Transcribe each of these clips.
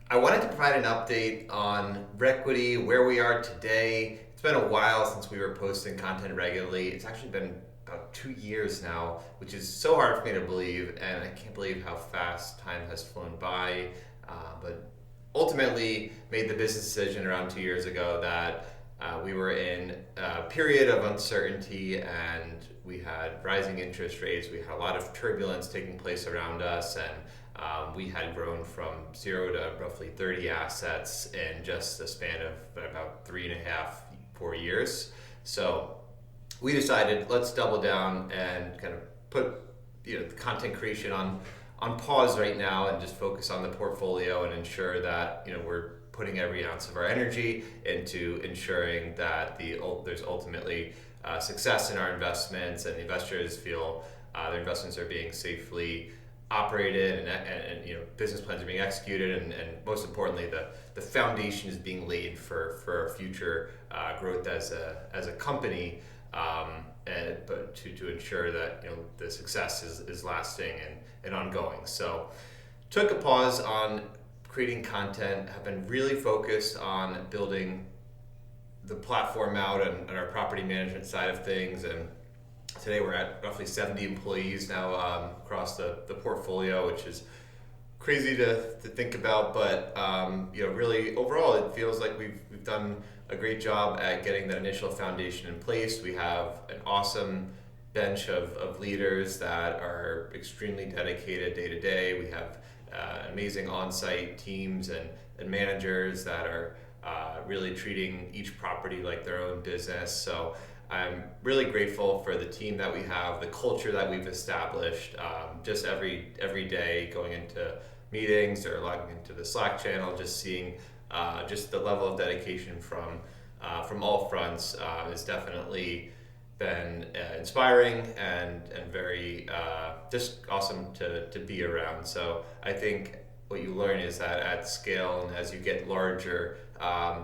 I wanted to provide an update on Requity, where we are today. It's been a while since we were posting content regularly. It's actually been about 2 years now, which is so hard for me to believe, and I can't believe how fast time has flown by. But ultimately, made the business decision around 2 years ago that we were in a period of uncertainty and we had rising interest rates. We had a lot of turbulence taking place around us, and we had grown from zero to roughly 30 assets in just a span of about 3.5, 4 years. So we decided let's double down and kind of put the content creation on pause right now and just focus on the portfolio and ensure that we're putting every ounce of our energy into ensuring that there's ultimately success in our investments and the investors feel their investments are being safely operated and business plans are being executed and most importantly the foundation is being laid for future growth as a company, but to ensure that the success is lasting and ongoing. So took a pause on creating content, have been really focused on building the platform out and our property management side of things. And today we're at roughly 70 employees now across the portfolio, which is crazy to think about. But really overall, it feels like we've done a great job at getting that initial foundation in place. We have an awesome bench of leaders that are extremely dedicated day to day. We have amazing on-site teams and managers that are really treating each property like their own business. So I'm really grateful for the team that we have, the culture that we've established, just every day going into meetings or logging into the Slack channel, just seeing just the level of dedication from all fronts has definitely been inspiring and very just awesome to be around. So I think what you learn is that at scale and as you get larger,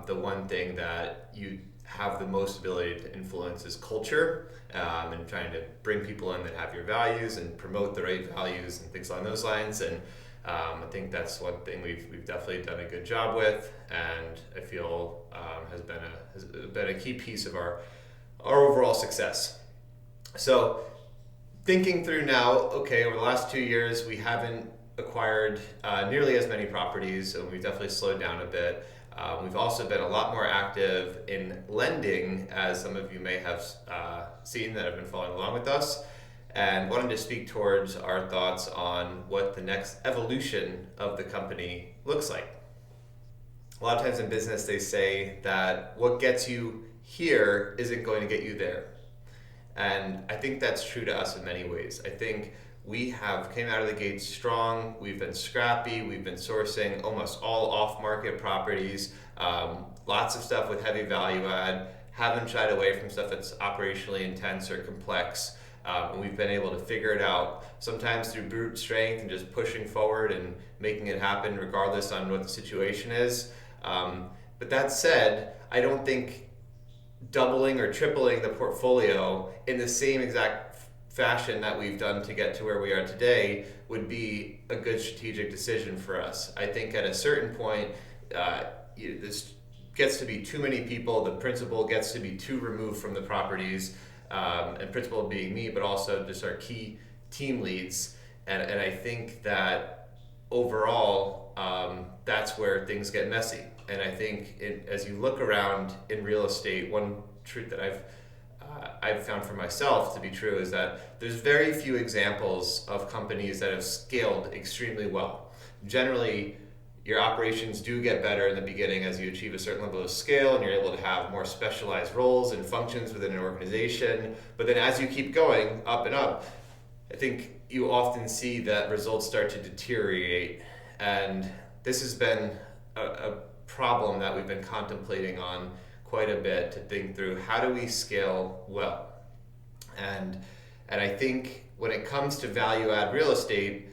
the one thing that you have the most ability to influence is culture, and trying to bring people in that have your values and promote the right values and things along those lines. And I think that's one thing we've definitely done a good job with, and I feel has been a key piece of our overall success. So thinking through now, okay, over the last 2 years, we haven't acquired nearly as many properties, so we've definitely slowed down a bit. We've also been a lot more active in lending, as some of you may have seen that have been following along with us, and wanted to speak towards our thoughts on what the next evolution of the company looks like. A lot of times in business, they say that what gets you here isn't going to get you there. And I think that's true to us in many ways. I think we have came out of the gate strong. We've been scrappy. We've been sourcing almost all off-market properties, lots of stuff with heavy value add. Haven't shied away from stuff that's operationally intense or complex. And we've been able to figure it out, sometimes through brute strength and just pushing forward and making it happen regardless on what the situation is. But that said, I don't think doubling or tripling the portfolio in the same exact fashion that we've done to get to where we are today would be a good strategic decision for us. I think at a certain point, this gets to be too many people. The principal gets to be too removed from the properties, and principal being me, but also just our key team leads. And I think that overall, that's where things get messy. And I think as you look around in real estate, one truth that I've found for myself to be true is that there's very few examples of companies that have scaled extremely well. Generally, your operations do get better in the beginning as you achieve a certain level of scale and you're able to have more specialized roles and functions within an organization. But then as you keep going up and up, I think you often see that results start to deteriorate. And this has been a problem that we've been contemplating on quite a bit, to think through how do we scale well. And I think when it comes to value add real estate,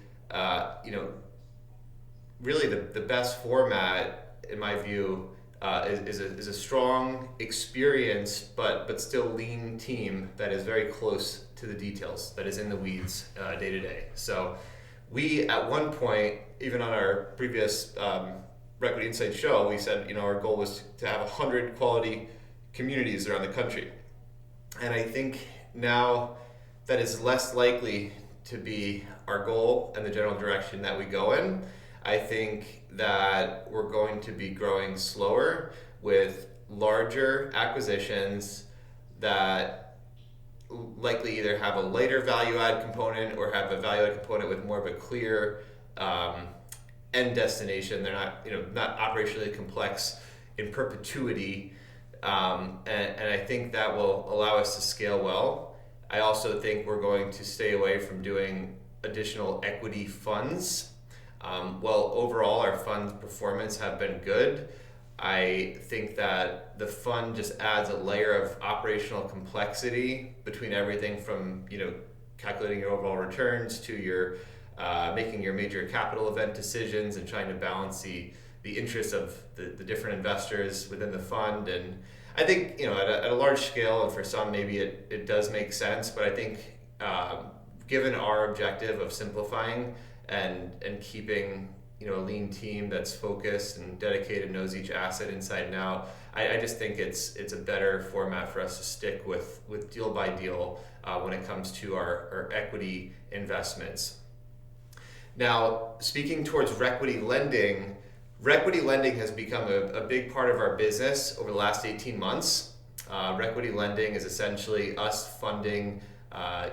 really the best format in my view is a strong, experienced but still lean team that is very close to the details, that is in the weeds day to day. So we at one point, even on our previous Requity Insight show, we said, our goal was to have 100 quality communities around the country. And I think now that is less likely to be our goal and the general direction that we go in. I think that we're going to be growing slower with larger acquisitions that likely either have a later value add component or have a value add component with more of a clear end destination. They're not, not operationally complex in perpetuity, and I think that will allow us to scale well. I also think we're going to stay away from doing additional equity funds. While overall our fund performance have been good, I think that the fund just adds a layer of operational complexity between everything from calculating your overall returns to your making your major capital event decisions and trying to balance the interests of the different investors within the fund. And I think at a large scale, and for some maybe it does make sense, but I think given our objective of simplifying and keeping a lean team that's focused and dedicated, knows each asset inside and out, I just think it's a better format for us to stick with deal by deal when it comes to our equity investments. Now, speaking towards Requity lending has become a big part of our business over the last 18 months. Requity lending is essentially us funding,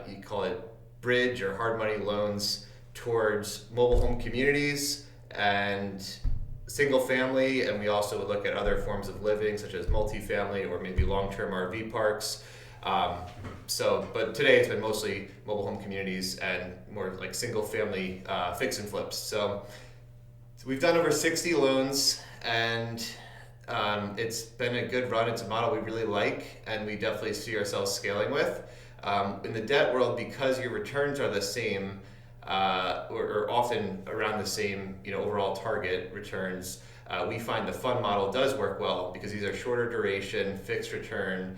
you call it bridge or hard money loans towards mobile home communities and single family, and we also would look at other forms of living such as multifamily or maybe long-term RV parks. But today it's been mostly mobile home communities and more like single family fix and flips. So we've done over 60 loans, and it's been a good run. It's a model we really like, and we definitely see ourselves scaling with. In the debt world, because your returns are the same, or often around the same, overall target returns, we find the fund model does work well because these are shorter duration, fixed return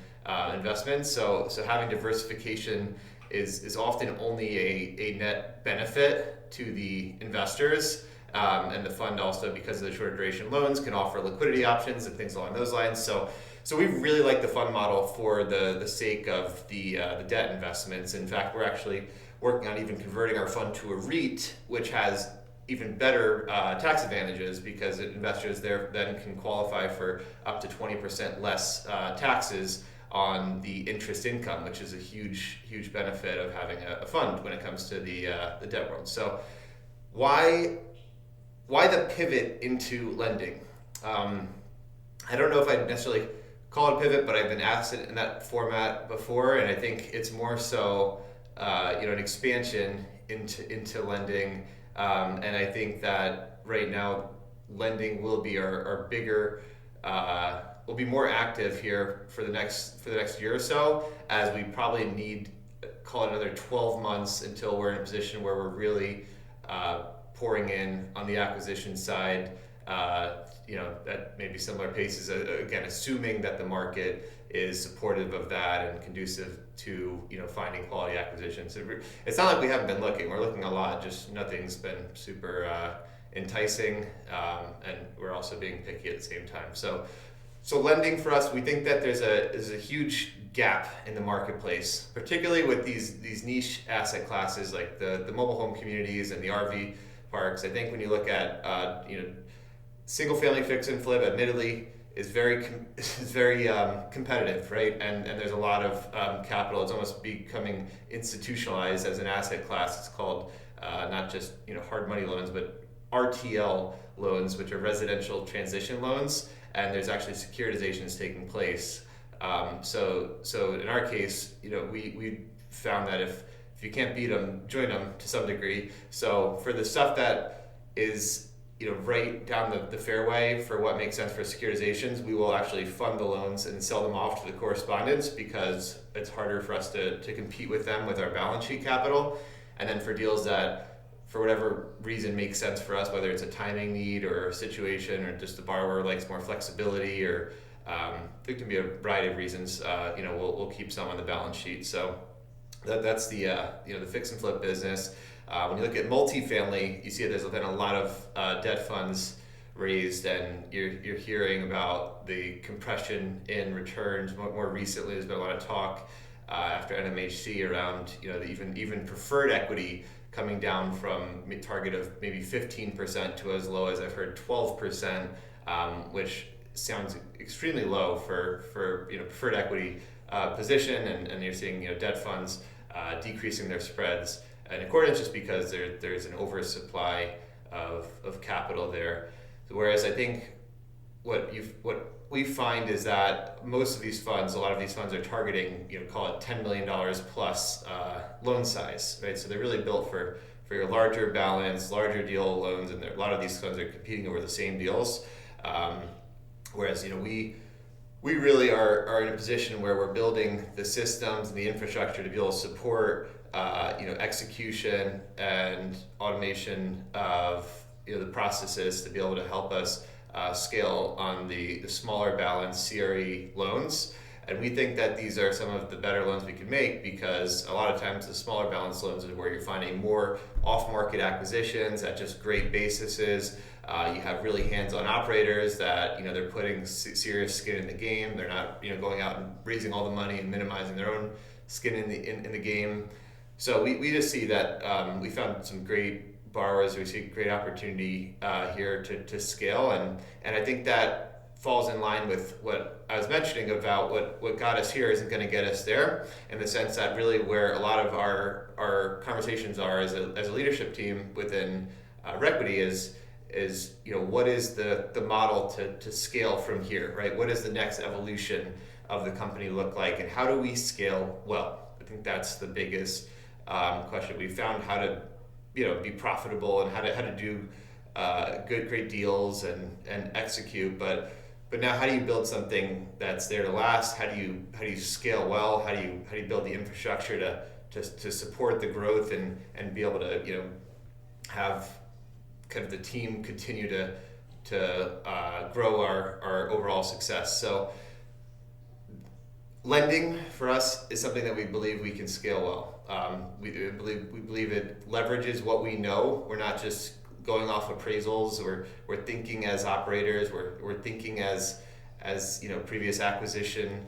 investments. So having diversification is often only a net benefit to the investors. And the fund also, because of the shorter duration loans, can offer liquidity options and things along those lines. So we really like the fund model for the sake of the debt investments. In fact, we're actually working on even converting our fund to a REIT, which has even better tax advantages because investors there then can qualify for up to 20% less taxes on the interest income, which is a huge benefit of having a fund when it comes to the debt world. So why the pivot into lending? I don't know if I'd necessarily call it a pivot, but I've been asked it in that format before, and I think it's more so an expansion into lending. And I think that right now lending will be our bigger, will be more active here for the next year or so, as we probably need, call it another 12 months until we're in a position where we're really pouring in on the acquisition side, at maybe similar paces, again, assuming that the market is supportive of that and conducive to finding quality acquisitions. It's not like we haven't been looking. We're looking a lot, just nothing's been super enticing, and we're also being picky at the same time. So lending for us, we think that there's a huge gap in the marketplace, particularly with these niche asset classes like the mobile home communities and the RV parks. I think when you look at single family fix and flip, admittedly, is very competitive, right? And there's a lot of capital. It's almost becoming institutionalized as an asset class. It's called not just hard money loans, but RTL loans, which are residential transition loans, and there's actually securitizations taking place. So in our case, we found that if you can't beat them, join them to some degree. So for the stuff that is right down the fairway for what makes sense for securitizations, we will actually fund the loans and sell them off to the correspondents because it's harder for us to compete with them with our balance sheet capital. And then for deals that, for whatever reason, make sense for us, whether it's a timing need or a situation or just the borrower likes more flexibility, or there can be a variety of reasons, we'll keep some on the balance sheet. So that's the fix and flip business. When you look at multifamily, you see that there's been a lot of debt funds raised, and you're hearing about the compression in returns. More recently, there's been a lot of talk after NMHC around even preferred equity coming down from a target of maybe 15% to as low as I've heard 12%, which sounds extremely low for preferred equity position, and you're seeing debt funds decreasing their spreads in accordance just because there's an oversupply of capital there. Whereas I think what we find is that most of these funds, a lot of these funds are targeting, call it $10 million plus loan size, right? So they're really built for your larger balance, larger deal loans, and a lot of these funds are competing over the same deals. Whereas we really are in a position where we're building the systems and the infrastructure to be able to support execution and automation of the processes to be able to help us scale on the smaller balance CRE loans. And we think that these are some of the better loans we can make, because a lot of times the smaller balance loans is where you're finding more off-market acquisitions at just great bases. You have really hands-on operators that they're putting serious skin in the game. They're not going out and raising all the money and minimizing their own skin in the game. So we just see that we found some great borrowers. We see great opportunity here to scale, and I think that falls in line with what I was mentioning about what got us here isn't going to get us there, in the sense that really where a lot of our conversations are as a leadership team within Requity is what is the model to scale from here, right? What does the next evolution of the company look like, and how do we scale well? I think that's the biggest question. We found how to be profitable and how to do great deals and execute, but now how do you build something that's there to last? How do you scale well? How do you build the infrastructure to support the growth and be able to have kind of the team continue to grow our overall success? So lending for us is something that we believe we can scale well. We believe it leverages what we know. We're not just going off appraisals. We're thinking as operators. We're thinking as previous acquisition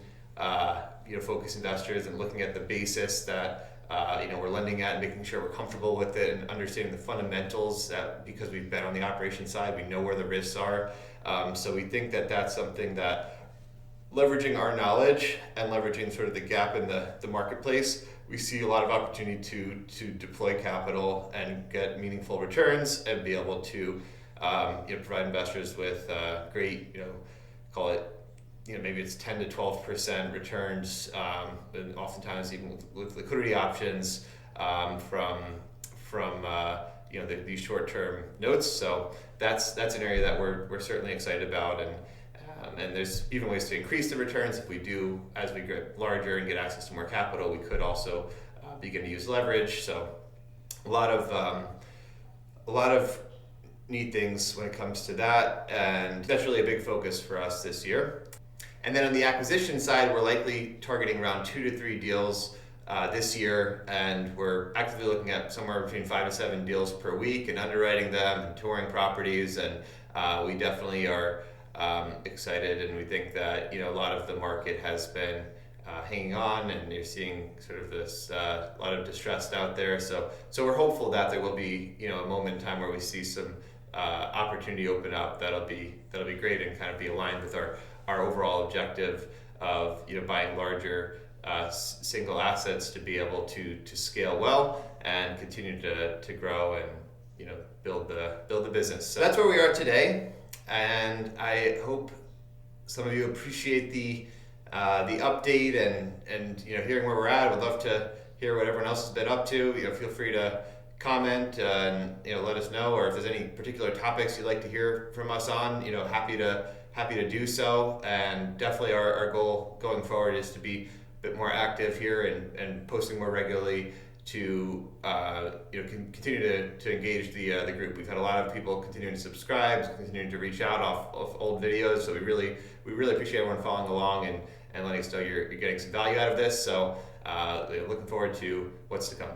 focused investors, and looking at the basis that we're lending at and making sure we're comfortable with it and understanding the fundamentals, that because we've been on the operation side, we know where the risks are. So we think that that's something that, leveraging our knowledge and leveraging sort of the gap in the marketplace, we see a lot of opportunity to deploy capital and get meaningful returns and be able to provide investors with great, call it, maybe it's 10 to 12% returns, and oftentimes even with liquidity options from these short-term notes. So that's an area that we're certainly excited about, and there's even ways to increase the returns. If we do, as we get larger and get access to more capital, we could also begin to use leverage. So a lot of neat things when it comes to that, and that's really a big focus for us this year. And then on the acquisition side, we're likely targeting around 2 to 3 deals this year, and we're actively looking at somewhere between 5 to 7 deals per week and underwriting them and touring properties, and we definitely are excited, and we think that a lot of the market has been hanging on, and you're seeing sort of this a lot of distress out there. So we're hopeful that there will be a moment in time where we see some opportunity open up that'll be great and kind of be aligned with our overall objective of buying larger single assets to be able to scale well and continue to grow and build the business. So that's where we are today, and I hope some of you appreciate the update and hearing where we're at. I would love to hear what everyone else has been up to. Feel free to comment and let us know, or if there's any particular topics you'd like to hear from us on, happy to do so. And definitely our goal going forward is to be a bit more active here and posting more regularly to continue to engage the group. We've had a lot of people continuing to subscribe, continuing to reach out off old videos, so we really appreciate everyone following along and letting us know you're getting some value out of this. So looking forward to what's to come.